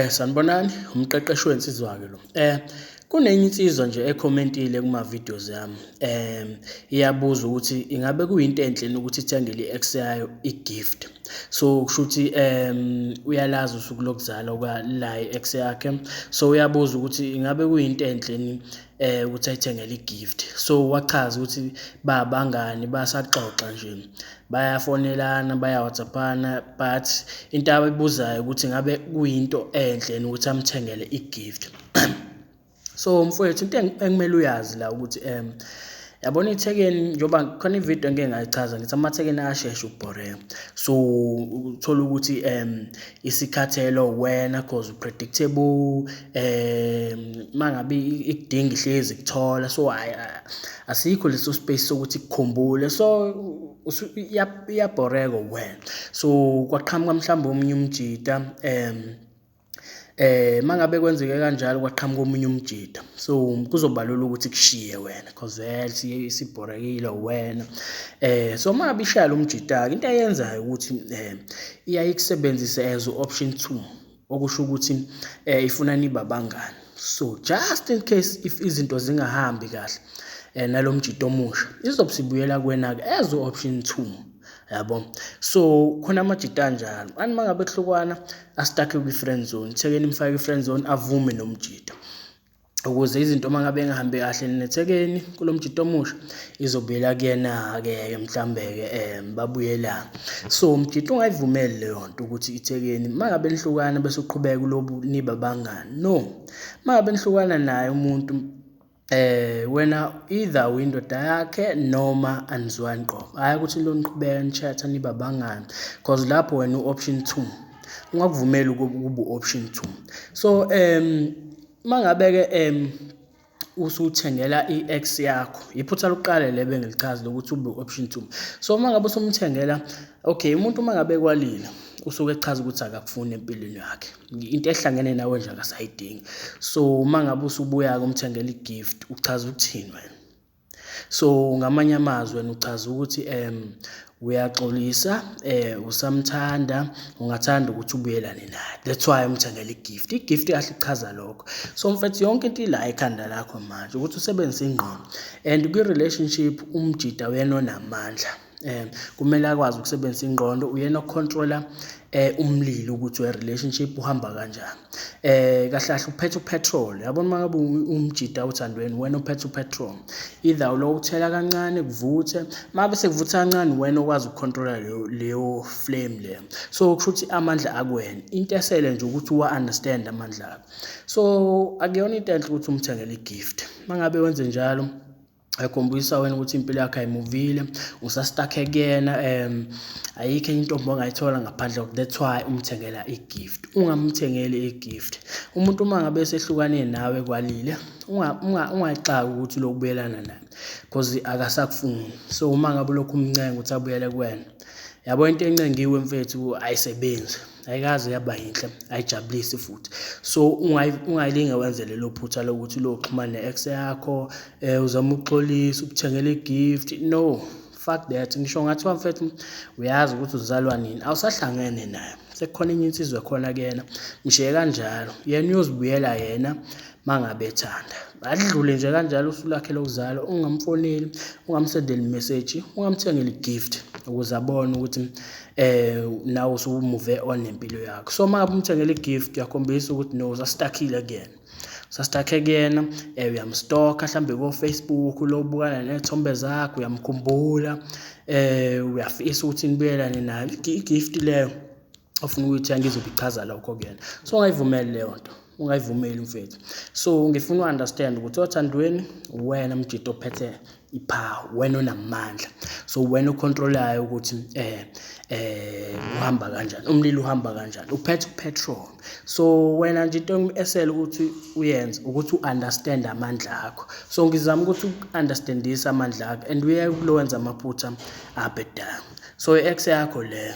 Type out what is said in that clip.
Sanibonani, umqeqeshi wensizwa-ke lo. Kunenye insizwa nje ekhomentile kuma-videos yami. Iyabuza ukuthi ingabe kuyinto enhle ukuthi ithengele i-ex yayo i-gift. So kusho ukuthi uyalazi usuku lokuzalwa kwala i-ex yakhe. So uyabuza ukuthi ingabe kuyinto enhle ukuthi ayithengele i-gift. So wachaza ukuthi babangani basaxoxa nje. Bayafonelana, baya-WhatsApp-ana, but into abayibuzayo ukuthi ngabe kuyinto enhle ukuthi amthengele i-gift. So mfowethu, into engimele uyazi la ukuthi yabona ithekeni njoba khona ividiyo engeke ngayichaza ngithi amathekeni ayashesha ukubhoreka. So uthola ukuthi isikhathelo wena cause predictable mangabe ikudinga ihlezi kuthola. So asikho leso space sokuthi kukhumbule. So iyabhoreka wena. So kwaqhamuka mhlawumbe omunye umjida mangabe kwenzeke kanjalo kwaqhamuka omunye umjida. So kuzobalula ukuthi kushiye wena cause vele isibhorekile wena. So mangabe ishaya umjida-ke into ayenzayo ukuthi iyayikusebenzise as option 2, okusho ukuthi ifuna nibe abangani. So just in case if izinto zingahambi kahle nalomjida omusha izobusibuyela kuwena-ke as option 2. Yabo. So khona amajita kanjalo. Mangabe kuhlukwana asitake kwi-friend zone, ithekeni imfake i-friend zone avume nomjida. Ukuze izinto mangabe engahambi kahle nethekeni kulomjida omusha izobuyela kuyena-ke mhlambe-ke babuyelana. So umjida ungayivumeli leyo nto ukuthi ithekeni mangabe nihlukana bese uqhubeka kulobu nibe abangani. No. Mangabe nihlukana naye umuntu wena either windoda yakhe noma anizwani qobo. Hayi ukuthi lo niqhubeka nichatha nibe abangani because lapho wena u-option 2 ungakuvumeli ukuba u-option 2. So mangabe-ke usuthengela i-ex yakho, iphutha lokuqala le bengilichaza lokuthi ube u-option 2. So mangabe usumthengela, okay, umuntu mangabe kwalile usuke echaza ukuthi akakufuni empilweni yakhe, into ehlangene nawe nje akasayidingi. So mangabe usubuya kumthengela i-gift uchaza ukuthini wena? So ngamanye amazwi wena uchaza ukuthi uyaxolisa, usamthanda, ungathanda ukuthi ubuyelane naye. That's why umthengela i-gift. I-gift kahle ichaza lokho. So mfethu yonke into ila ekhanda lakho manje ukuthi usebenzise ingqondo. And kwi-relationship umjida wena onamandla. Kumele akwazi ukusebenzisa ingqondo, uyena ocontroller umlilo ukuthi we-relationship uhamba kanjani. Kahle kahle uphethe upetrol. Yabona mangabe umjida uthandweni wena uphethe upetrol. Either lo uthela kancane kuvuthe, mabe sekuvutha kancane wena okwazi ukucontroller leyo flame leyo. So kusho ukuthi amandla akuwena. Into esele nje ukuthi understand amandla akho. So akuyona into enhle ukuthi umthengele i-gift. Mangabe wenze njalo ayikhombisa wena ukuthi impilo yakhe ayimuvile, usastake kuyena, ayikho enye intombi ongayithola ngaphandle. That's why umthengela i-gift. Ungamthengeli i-gift. Umuntu mangabe esehlukane nawe kwalile, ungayixaki ukuthi lokubuyelana naye because akasakufuni. So mangabe lokhu umncenga ukuthi abuyele kuwena, yabo into encengiwe mfethu ayisebenzi, ayikaze yaba yinhle, ayijabulisi futhi. So ungayilinge wenze lelo phutha lokuthi loxhumana ne-ex yakho uzama ukuxolisa ukuthengela i-gift. No, fuck that. Ngisho ngathiwa mfethu uyazi ukuthi uzalwa nini, awusahlangene naye, sekukhona enye insizwe khona kuyena, mshiye kanjalo, yena uyozibuyela yena mangabe ethanda. Adlule nje kanjalo usuku lakhe lokuzalwa, ungamfoneli, ungamsendeli message, ungamthengeli i-gift ukuze abone ukuthi nawe usumove on nempilo yakho. So mangabe umthengele i-gift yakhombisa ukuthi no, usastakile kuyena. Usastake kuyena, uyamstalka mhlambe ko-Facebook, lobukana nezithombe zakho, uyamkhumbula, uyafisa ukuthi nibuyelane naye. I-gift leyo ofuna ukuyithenga izobe ichaza lokho kuyena. So ungayivumeli leyo nto, ungayivumeli mfethu. So ngifuna u-understand ukuthi othandweni wena mjida ophethe ipower, wena onamandla. So wena ucontrolayo ukuthi uhamba kanjani, umlilo uhamba kanjani, uphethe upetrol. So wena nje into esele ukuthi uyenze ukuthi u-understand amandla akho. So ngizama ukuthi u-understandisa amandla akho and uye kulowenza amaphutha abhedayo. So i-ex yakho le